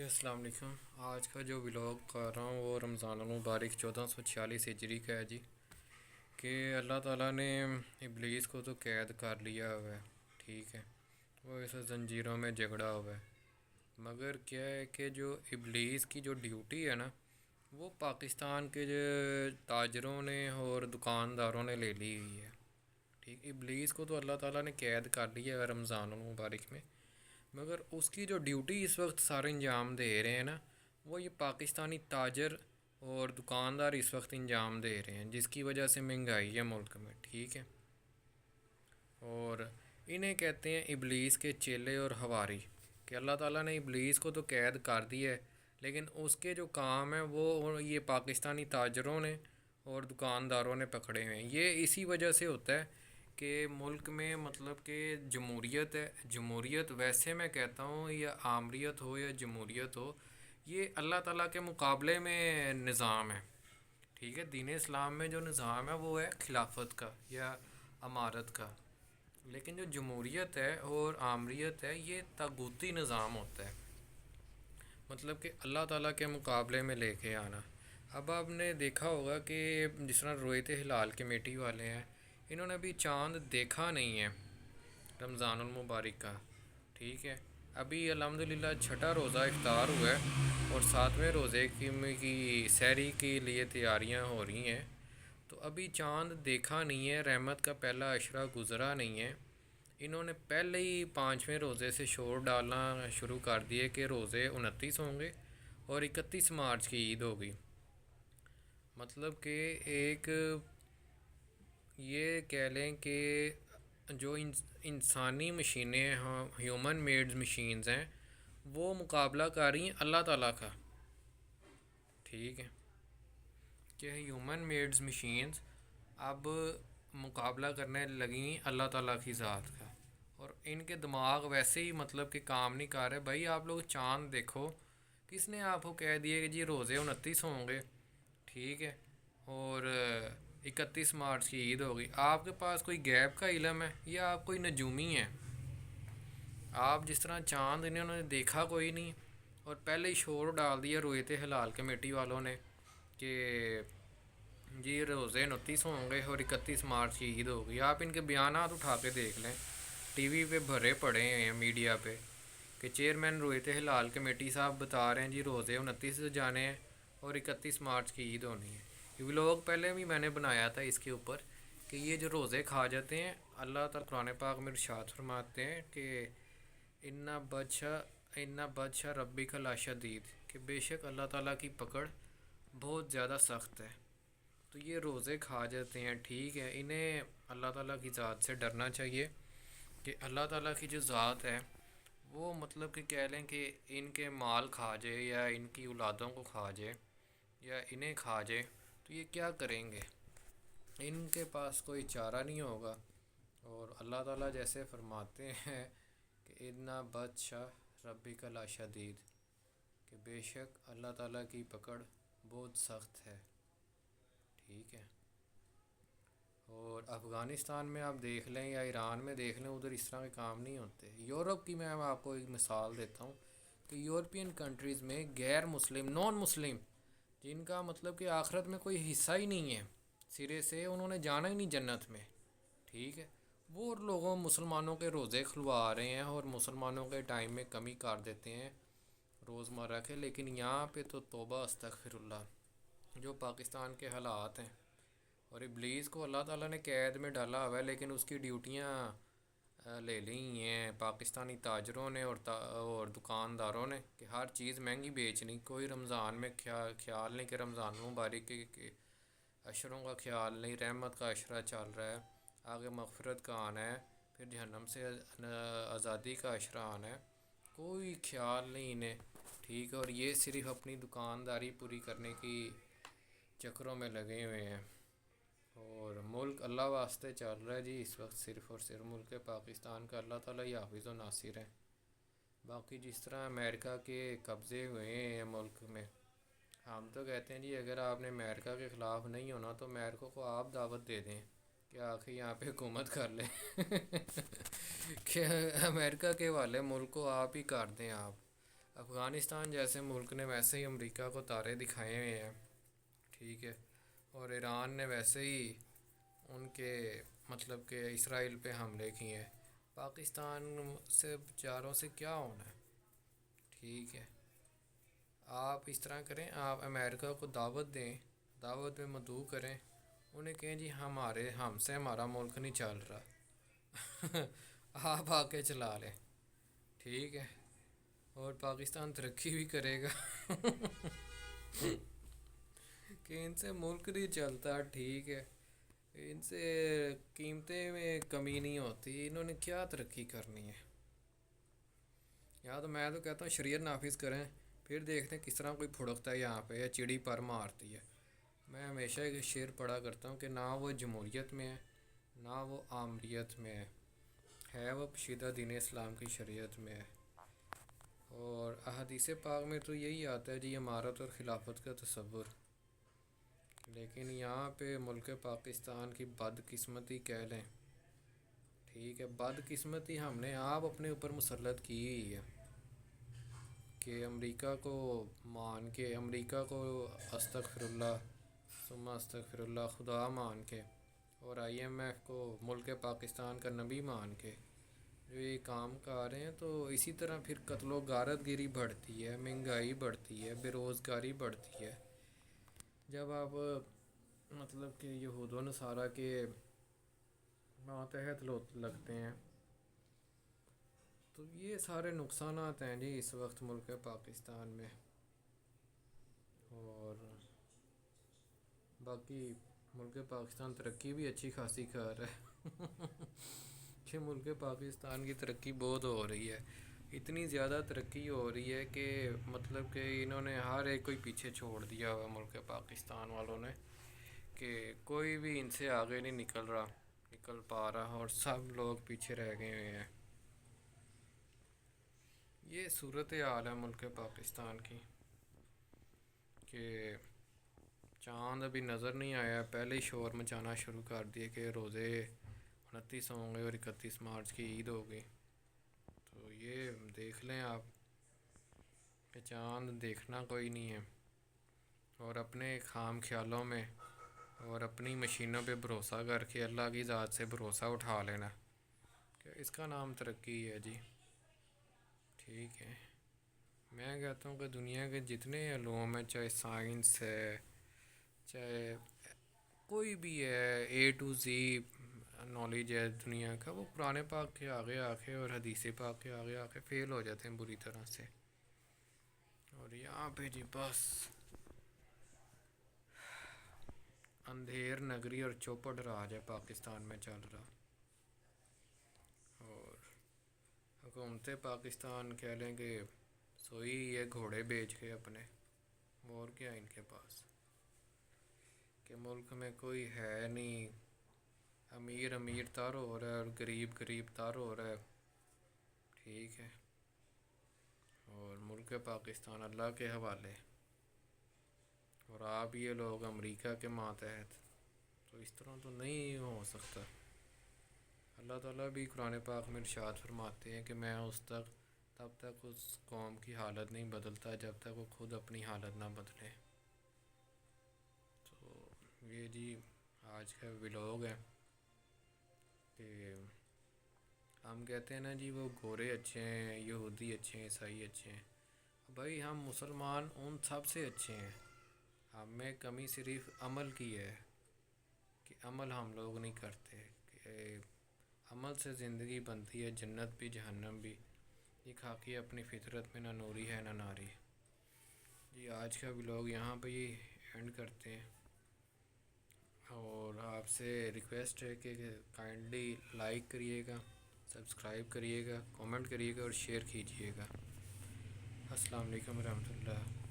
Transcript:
السلام علیکم۔ آج کا جو ولاگ کر رہا ہوں وہ رمضان المبارک 1446 ہجری کا ہے جی، کہ اللہ تعالیٰ نے ابلیس کو تو قید کر لیا ہوا ہے، ٹھیک ہے، وہ اسے زنجیروں میں جگڑا ہوا ہے، مگر کیا ہے کہ جو ابلیس کی جو ڈیوٹی ہے نا، وہ پاکستان کے جو تاجروں نے اور دکانداروں نے لے لی ہوئی ہے، ٹھیک۔ ابلیس کو تو اللہ تعالیٰ نے قید کر لیا ہے رمضان المبارک میں، مگر اس کی جو ڈیوٹی اس وقت سارے انجام دے رہے ہیں نا، وہ یہ پاکستانی تاجر اور دکاندار اس وقت انجام دے رہے ہیں، جس کی وجہ سے مہنگائی ہے ملک میں، ٹھیک ہے۔ اور انہیں کہتے ہیں ابلیس کے چیلے اور حواری، کہ اللہ تعالیٰ نے ابلیس کو تو قید کر دیا ہے، لیکن اس کے جو کام ہیں وہ یہ پاکستانی تاجروں نے اور دکانداروں نے پکڑے ہوئے ہیں۔ یہ اسی وجہ سے ہوتا ہے کہ ملک میں مطلب کہ جمہوریت ہے، جمہوریت ویسے میں کہتا ہوں یا آمریت ہو یا جمہوریت ہو، یہ اللہ تعالیٰ کے مقابلے میں نظام ہے، ٹھیک ہے۔ دین اسلام میں جو نظام ہے وہ ہے خلافت کا یا امارت کا، لیکن جو جمہوریت ہے اور آمریت ہے یہ طاغوتی نظام ہوتا ہے، مطلب کہ اللہ تعالیٰ کے مقابلے میں لے کے آنا۔ اب آپ نے دیکھا ہوگا کہ جس طرح رویت ہلال کمیٹی والے ہیں، انہوں نے ابھی چاند دیکھا نہیں ہے رمضان المبارک کا، ٹھیک ہے۔ ابھی الحمدللہ چھٹا روزہ افطار ہوا ہے اور ساتویں روزے کی سحری کے لیے تیاریاں ہو رہی ہیں، تو ابھی چاند دیکھا نہیں ہے، رحمت کا پہلا عشرہ گزرا نہیں ہے۔ انہوں نے پہلے ہی 5ویں روزے سے شور ڈالنا شروع کر دیے کہ روزے 29 ہوں گے اور 31 مارچ کی عید ہوگی، مطلب کہ ایک یہ کہہ لیں کہ جو انسانی مشینیں ہیں، ہیومن میڈز مشینز ہیں، وہ مقابلہ کر رہی ہیں اللہ تعالیٰ کا، ٹھیک ہے، کہ ہیومن میڈز مشینز اب مقابلہ کرنے لگی اللہ تعالیٰ کی ذات کا، اور ان کے دماغ ویسے ہی مطلب کہ کام نہیں کر رہے۔ بھائی آپ لوگ چاند دیکھو، کس نے آپ کو کہہ دیے کہ جی روزے 29 ہوں گے، ٹھیک ہے، اور 31 مارچ کی عید ہوگی؟ آپ کے پاس کوئی غیب کا علم ہے یا آپ کوئی نجومی ہیں؟ آپ جس طرح چاند انہوں نے دیکھا کوئی نہیں اور پہلے ہی شور ڈال دیا رویت ہلال کمیٹی والوں نے کہ جی روزے 29 ہوں گے اور 31 مارچ کی عید ہوگی۔ آپ ان کے بیانات اٹھا کے دیکھ لیں، ٹی وی پہ بھرے پڑے ہیں میڈیا پہ، کہ چیئرمین رویت ہلال کمیٹی صاحب بتا رہے ہیں جی روزے 29 سے جانے ہیں اور 31 مارچ کی عید ہونی ہے۔ یہ ولاگ پہلے بھی میں نے بنایا تھا اس کے اوپر، کہ یہ جو روزے کھا جاتے ہیں، اللہ تعالیٰ قرآن پاک میں ارشاد فرماتے ہیں کہ ان بطش ربک لشدید، کہ بے شک اللہ تعالیٰ کی پکڑ بہت زیادہ سخت ہے۔ تو یہ روزے کھا جاتے ہیں، ٹھیک ہے، انہیں اللہ تعالیٰ کی ذات سے ڈرنا چاہیے، کہ اللہ تعالیٰ کی جو ذات ہے وہ مطلب کہ کہہ لیں کہ ان کے مال کھا جائے یا ان کی اولادوں کو کھا جائے یا انہیں کھا جائے تو یہ کیا کریں گے؟ ان کے پاس کوئی چارہ نہیں ہوگا۔ اور اللہ تعالیٰ جیسے فرماتے ہیں کہ ادنا بطش ربک لشدید، کہ بے شک اللہ تعالیٰ کی پکڑ بہت سخت ہے، ٹھیک ہے۔ اور افغانستان میں آپ دیکھ لیں یا ایران میں دیکھ لیں، ادھر اس طرح کے کام نہیں ہوتے۔ یورپ کی میں آپ کو ایک مثال دیتا ہوں کہ یورپین کنٹریز میں غیر مسلم، نان مسلم، جن کا مطلب کہ آخرت میں کوئی حصہ ہی نہیں ہے، سرے سے انہوں نے جانا ہی نہیں جنت میں، ٹھیک ہے، وہ لوگوں مسلمانوں کے روزے کھلوا رہے ہیں اور مسلمانوں کے ٹائم میں کمی کر دیتے ہیں روزمرہ کے۔ لیکن یہاں پہ تو توبہ استغفر اللہ، جو پاکستان کے حالات ہیں، اور ابلیس کو اللہ تعالیٰ نے قید میں ڈالا ہوا ہے، لیکن اس کی ڈیوٹیاں لے لی ہیں پاکستانی تاجروں نے اور دکانداروں نے، کہ ہر چیز مہنگی بیچنی، کوئی رمضان میں خیال نہیں کہ رمضان مبارک کے عشروں کا خیال نہیں، رحمت کا عشرہ چل رہا ہے، آگے مغفرت کا آنا ہے، پھر جہنم سے آزادی کا عشرہ آنا ہے، کوئی خیال نہیں انہیں، ٹھیک ہے۔ اور یہ صرف اپنی دکانداری پوری کرنے کی چکروں میں لگے ہوئے ہیں، اور ملک اللہ واسطے چل رہا ہے جی اس وقت، صرف اور صرف ملک پاکستان کا اللہ تعالیٰ ہی حافظ و ناصر ہے۔ باقی جس طرح امریکہ کے قبضے ہوئے ہیں ملک میں، ہم تو کہتے ہیں جی اگر آپ نے امریکہ کے خلاف نہیں ہونا تو امریکہ کو آپ دعوت دے دیں کہ آخر یہاں پہ حکومت کر لیں کہ امریکہ کے والے ملک کو آپ ہی کر دیں آپ، افغانستان جیسے ملک نے ویسے ہی امریکہ کو تارے دکھائے ہوئے ہیں، ٹھیک ہے، اور ایران نے ویسے ہی ان کے مطلب کہ اسرائیل پہ حملے کیے ہیں۔ پاکستان سے چاروں سے کیا ہونا ہے؟ ٹھیک ہے، آپ اس طرح کریں، آپ امریکہ کو دعوت دیں، دعوت میں مدعو کریں، انہیں کہیں جی ہم سے ہمارا ملک نہیں چل رہا، آپ آ کے چلا لیں، ٹھیک ہے، اور پاکستان ترقی بھی کرے گا کہ ان سے ملک نہیں چلتا، ٹھیک ہے، ان سے قیمتیں میں کمی نہیں ہوتی، انہوں نے کیا ترقی کرنی ہے؟ یا تو میں تو کہتا ہوں شریعت نافذ کریں، پھر دیکھتے ہیں کس طرح کوئی پھڑکتا ہے یہاں پہ یا چڑی پر مارتی ہے۔ میں ہمیشہ ایک شعر پڑھا کرتا ہوں کہ نہ وہ جمہوریت میں ہے، نہ وہ آمریت میں ہے وہ پشیدہ دین اسلام کی شریعت میں ہے۔ اور احادیث پاک میں تو یہی آتا ہے جی، امارت اور خلافت کا تصور، لیکن یہاں پہ ملک پاکستان کی بدقسمتی کہہ لیں، ٹھیک ہے، بدقسمتی ہم نے آپ اپنے اوپر مسلط کی ہی ہے کہ امریکہ کو مان کے، امریکہ کو استغفر اللہ ثم استغفر اللہ خدا مان کے، اور IMF کو ملک پاکستان کا نبی مان کے جو یہ کام کر رہے ہیں، تو اسی طرح پھر قتل و غارت گیری بڑھتی ہے، مہنگائی بڑھتی ہے، بے روزگاری بڑھتی ہے۔ جب آپ مطلب کہ یہود و نصارہ کے ماتحت لگتے ہیں، تو یہ سارے نقصانات ہیں جی اس وقت ملک پاکستان میں۔ اور باقی ملک پاکستان ترقی بھی اچھی خاصی کر رہا ہے کہ ملک پاکستان کی ترقی بہت ہو رہی ہے، اتنی زیادہ ترقی ہو رہی ہے کہ مطلب کہ انہوں نے ہر ایک کوئی پیچھے چھوڑ دیا ہوا ملک پاکستان والوں نے، کہ کوئی بھی ان سے آگے نہیں نکل پا رہا، اور سب لوگ پیچھے رہ گئے ہوئے ہیں۔ یہ صورتحال ہے ملک پاکستان کی کہ چاند ابھی نظر نہیں آیا، پہلے ہی شور مچانا شروع کر دیے کہ روزے 29 ہوں گے اور 31 مارچ کی عید ہوگی۔ تو یہ دیکھ لیں آپ کہ چاند دیکھنا کوئی نہیں ہے، اور اپنے خام خیالوں میں اور اپنی مشینوں پہ بھروسہ کر کے اللہ کی ذات سے بھروسہ اٹھا لینا کہ اس کا نام ترقی ہے جی، ٹھیک ہے۔ میں کہتا ہوں کہ دنیا کے جتنے علوم ہیں، چاہے سائنس ہے، چاہے کوئی بھی ہے، A to Z نالج ہے دنیا کا، وہ قرآن پاک کے آگے آ کے اور حدیث پاک کے آگے آ کے فیل ہو جاتے ہیں بری طرح سے۔ اور یہاں پہ جی بس اندھیر نگری اور چوپٹ راج ہے پاکستان میں چل رہا، اور حکومت پاکستان کہہ لیں کہ سوئی یہ گھوڑے بیچ کے اپنے، اور کیا ان کے پاس، کہ ملک میں کوئی ہے نہیں، امیر امیر تر ہو رہا ہے اور غریب غریب تر ہو رہا ہے، ٹھیک ہے، اور ملک پاکستان اللہ کے حوالے، اور آپ یہ لوگ امریکہ کے ماتحت، تو اس طرح تو نہیں ہو سکتا۔ اللہ تعالیٰ بھی قرآن پاک میں ارشاد فرماتے ہیں کہ میں تب تک اس قوم کی حالت نہیں بدلتا جب تک وہ خود اپنی حالت نہ بدلے۔ تو یہ جی آج کا ولاگ ہے کہ ہم کہتے ہیں نا جی وہ گورے اچھے ہیں، یہودی اچھے ہیں، عیسائی اچھے ہیں، بھائی ہم مسلمان ان سب سے اچھے ہیں، ہمیں کمی صرف عمل کی ہے کہ عمل ہم لوگ نہیں کرتے، کہ عمل سے زندگی بنتی ہے، جنت بھی جہنم بھی، یہ خاکی اپنی فطرت میں نہ نوری ہے نہ ناری۔ جی آج کا ولاگ یہاں پہ ہی اینڈ کرتے ہیں، اور آپ سے ریکویسٹ ہے کہ کائنڈلی لائک کریے گا، سبسکرائب کریے گا، کامنٹ کریے گا اور شیئر کیجیے گا۔ السلام علیکم ورحمۃ اللہ۔